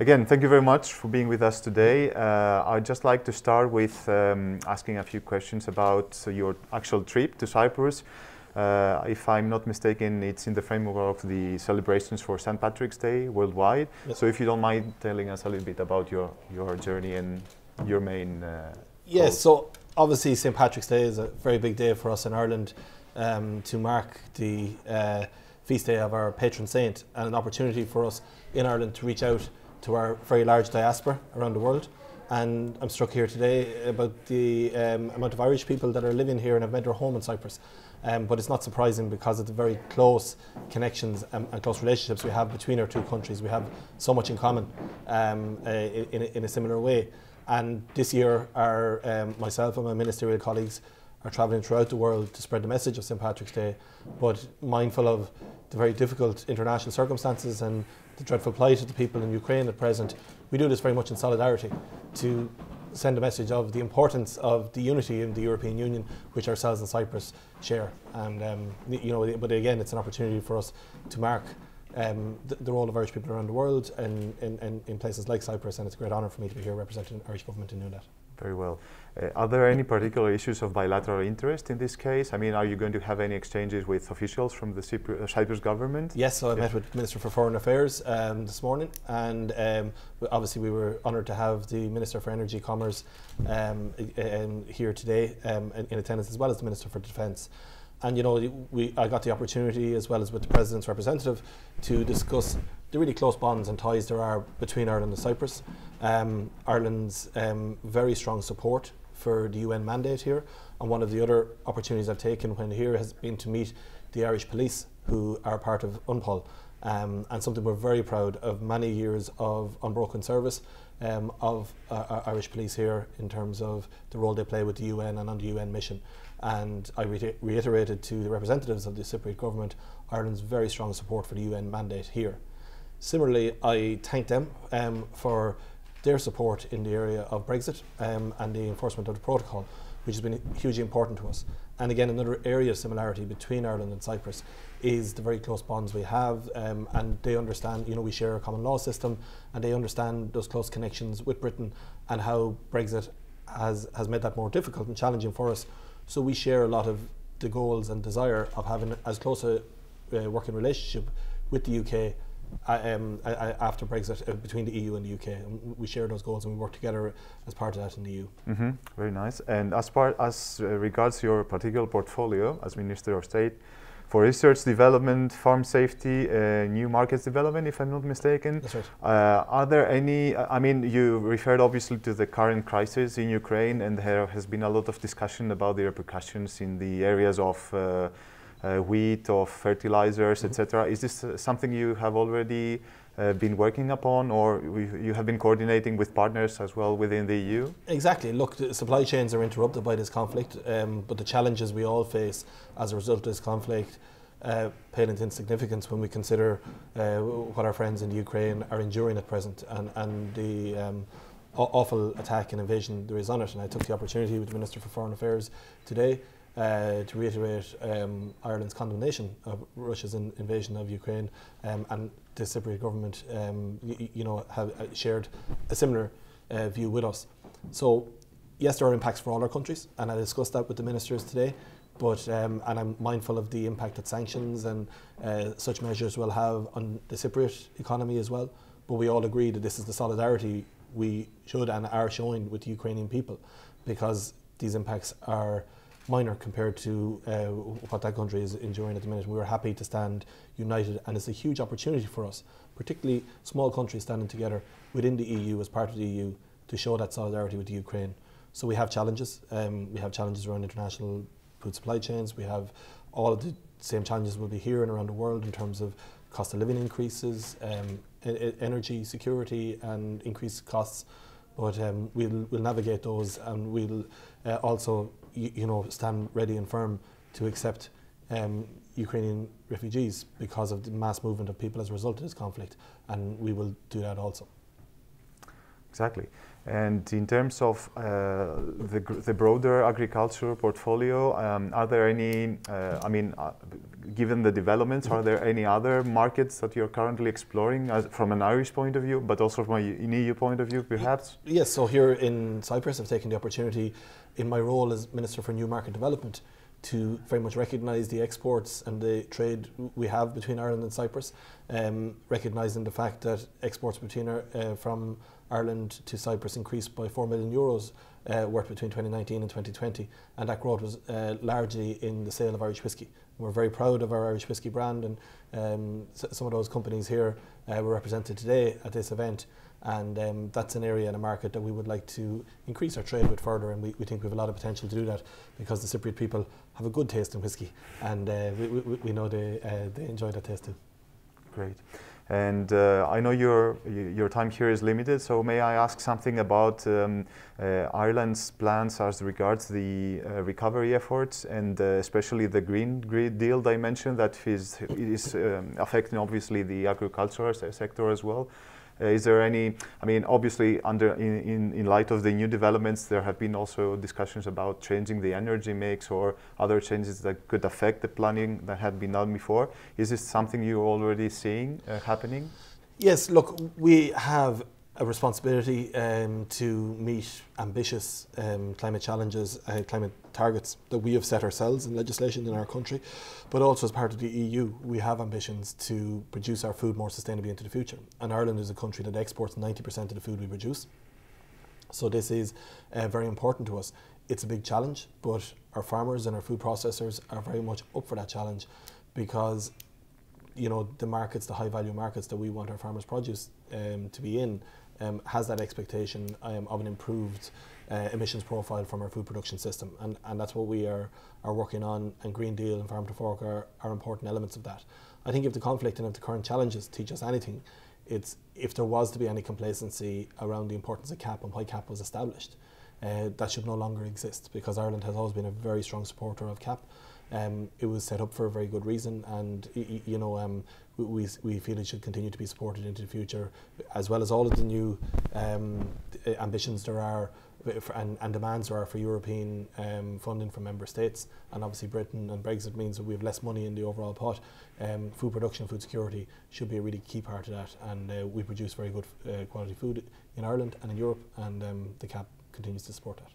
Again, thank you very much for being with us today. I'd just like to start with asking a few questions about your actual trip to Cyprus. If I'm not mistaken, it's in the framework of the celebrations for St. Patrick's Day worldwide. Yes. So if you don't mind telling us a little bit about your journey and your main Yes, goals. so obviously St. Patrick's Day is a very big day for us in Ireland to mark the feast day of our patron saint, and an opportunity for us in Ireland to reach out to our very large diaspora around the world. And I'm struck here today about the amount of Irish people that are living here and have made their home in Cyprus. But it's not surprising because of the very close connections and close relationships we have between our two countries. We have so much in common in a similar way. And this year, myself and my ministerial colleagues are travelling throughout the world to spread the message of St. Patrick's Day, but mindful of the very difficult international circumstances and the dreadful plight of the people in Ukraine at present. We do this very much in solidarity to send a message of the importance of the unity in the European Union, which ourselves and Cyprus share. And but again, it's an opportunity for us to mark the role of Irish people around the world and in places like Cyprus, and it's a great honour for me to be here representing the Irish government in doing that. Very well. Are there any particular issues of bilateral interest in this case? I mean, are you going to have any exchanges with officials from the Cyprus government? Yes, so I met with the Minister for Foreign Affairs this morning, and obviously we were honoured to have the Minister for Energy, Commerce here today in attendance, as well as the Minister for Defence. And I got the opportunity, as well as with the President's representative, to discuss the really close bonds and ties there are between Ireland and Cyprus. Ireland's very strong support for the UN mandate here, and one of the other opportunities I've taken when here has been to meet the Irish police, who are part of UNPOL, and something we're very proud of, many years of unbroken service of Irish police here in terms of the role they play with the UN and on the UN mission. And I reiterated to the representatives of the Cypriot government Ireland's very strong support for the UN mandate here. Similarly, I thank them for their support in the area of Brexit and the enforcement of the protocol, which has been hugely important to us. And again, another area of similarity between Ireland and Cyprus is the very close bonds we have, and they understand, we share a common law system, and they understand those close connections with Britain and how Brexit has made that more difficult and challenging for us. So we share a lot of the goals and desire of having as close a working relationship with the UK after Brexit, between the EU and the UK. And we share those goals and we work together as part of that in the EU. Mm-hmm. Very nice. And as regards your particular portfolio as Minister of State for Research, Development, Farm Safety, New Markets Development, if I'm not mistaken. That's right. Are there any, I mean, you referred obviously to the current crisis in Ukraine, and there has been a lot of discussion about the repercussions in the areas of wheat, of fertilizers, etc. Is this something you have already been working upon, or you have been coordinating with partners as well within the EU? Exactly. Look, the supply chains are interrupted by this conflict, but the challenges we all face as a result of this conflict pale into insignificance when we consider what our friends in the Ukraine are enduring at present, and the awful attack and invasion there is on it. And I took the opportunity with the Minister for Foreign Affairs today to reiterate Ireland's condemnation of Russia's invasion of Ukraine, and the Cypriot government have shared a similar view with us. So yes, there are impacts for all our countries, and I discussed that with the ministers today, but and I'm mindful of the impact that sanctions and such measures will have on the Cypriot economy as well. But we all agree that this is the solidarity we should and are showing with the Ukrainian people, because these impacts are minor compared to what that country is enduring at the minute. We were happy to stand united, and it's a huge opportunity for us, particularly small countries standing together within the EU as part of the EU, to show that solidarity with the Ukraine. So we have challenges. We have challenges around international food supply chains. We have all of the same challenges we'll be here and around the world in terms of cost of living increases, energy security and increased costs. But we'll navigate those, and we'll also stand ready and firm to accept Ukrainian refugees because of the mass movement of people as a result of this conflict, and we will do that also. Exactly. And in terms of the broader agricultural portfolio, are there any, given the developments, are there any other markets that you're currently exploring from an Irish point of view, but also from an EU point of view, perhaps? Yes, so here in Cyprus, I've taken the opportunity in my role as Minister for New Market Development to very much recognise the exports and the trade we have between Ireland and Cyprus, recognising the fact that exports from Ireland to Cyprus increased by €4 million worth between 2019 and 2020, and that growth was largely in the sale of Irish whiskey. We're very proud of our Irish whiskey brand, and some of those companies here were represented today at this event, and that's an area and a market that we would like to increase our trade with further, and we think we have a lot of potential to do that because the Cypriot people have a good taste in whiskey, and we know they enjoy that taste too. Great. And I know your time here is limited, so may I ask something about Ireland's plans as regards the recovery efforts, and especially the Green Deal dimension that is affecting obviously the agricultural sector as well. Is there any, I mean, obviously in light of the new developments, there have been also discussions about changing the energy mix or other changes that could affect the planning that had been done before. Is this something you're already seeing happening? Yes, look, we have a responsibility to meet ambitious climate challenges and climate targets that we have set ourselves in legislation in our country, but also as part of the EU we have ambitions to produce our food more sustainably into the future, and Ireland is a country that exports 90% of the food we produce, so this is very important to us. It's a big challenge, but our farmers and our food processors are very much up for that challenge, because you know, the markets, the high value markets that we want our farmers' produce to be in, has that expectation of an improved emissions profile from our food production system, and that's what we are working on, and Green Deal and Farm to Fork are important elements of that. I think if the conflict and if the current challenges teach us anything, it's if there was to be any complacency around the importance of CAP and why CAP was established, that should no longer exist, because Ireland has always been a very strong supporter of CAP. It was set up for a very good reason, and you know, we feel it should continue to be supported into the future, as well as all of the new ambitions there are and demands there are for European funding from member states, and obviously Britain and Brexit means that we have less money in the overall pot. Food production, food security should be a really key part of that, and we produce very good quality food in Ireland and in Europe, and the CAP continues to support that.